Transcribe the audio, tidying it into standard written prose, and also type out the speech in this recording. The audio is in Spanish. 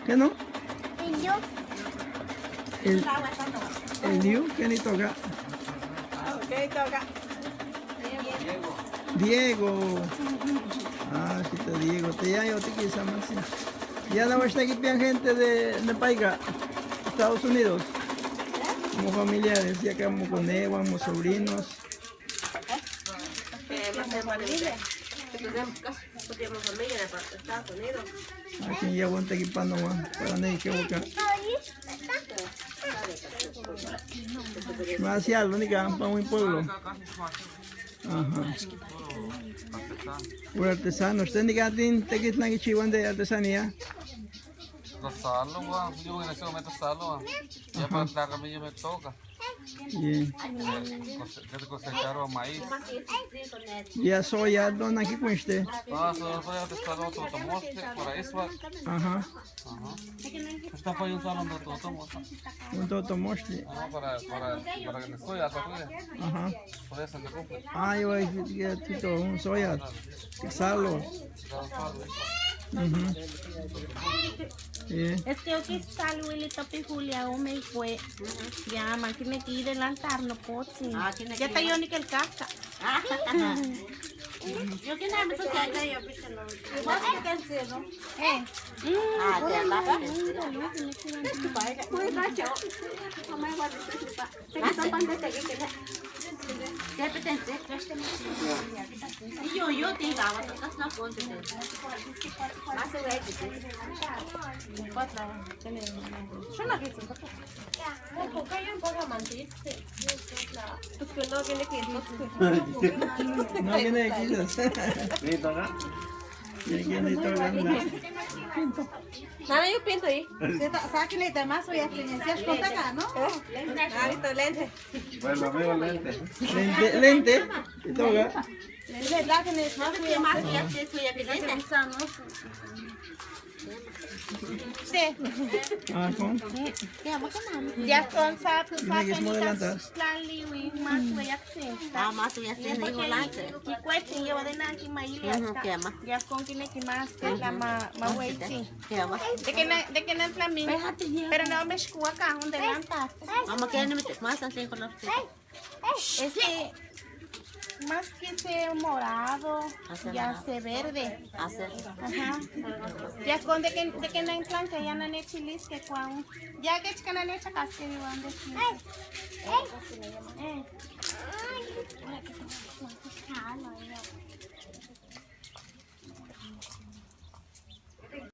¿Qué no? Y yo. El Liu, ¿quién le toca? ¿Qué toca? Diego. Ah, sí, te Diego. Te llamo, te quise más. Ya no está aquí bien gente de Paiga, Estados Unidos. Como familiares, ya quedamos con Eva, como sobrinos. Aquí ya voy a estar equipando más para no equivocar. Más hacia la única para un pueblo. Ajá. Por artesano, ¿usted ni que tiene tequitlan y chihuahua de artesanía? Tasalo, yo voy en ese momento tasalo, ya para la camilla me toca. Bien. Que cosecharon maíz. Y a soya, ¿dónde aquí con usted? Ah, soy tasalo, totomoste, para eso. Ajá. Está para un salón de totomoste. Un totomoste. Para que me soy a tocar. Ajá. Por eso me compro. Ah, yo voy a decir un soya. Salo. Bien. Es que yo que salgo y le tope Julia o me fue. Ya, man, tiene que ir adelantar, no puedo. Ya está yo ni que el casca. Yo que nada me toca acá yo, pero no. ¿Vas a quedarse, no? Ya la Muy gacho. Mamá va a decir, se está pantalla que queda. Ya te tenté. Y yo te daba, tocas la ponte. Más se ve que yo no quiero. Porque hay un poco mantiste. Pues que no tiene que No viene aquí. ¿Quién toca? Nada, yo pinto ahí. ¿Sabes que le da más hoy a experiencias con acá, no? Ahorita lente. Bueno, amigo, lente. Lente. ¿Qué toca? Es verdad que necesitamos ¿Qué más ya te estoy aquí? Sí. Ah, ¿con? Ya con sapo, Tiene que modelantar. plan liwi, más voy a hacer. Más voy a hacer Porque y cueste lleva de nada que más ya con que le que más que la más güey sí. De que no es la misma. Pero no me escucho acá donde levantar. Mamá que no me más así con los Es que más que sea morado, ya se verde. hacer. Ajá. Ya con de que no implanta ya no ne chilis que cuan. Ya que chica no ne chacas que vivan de chilis.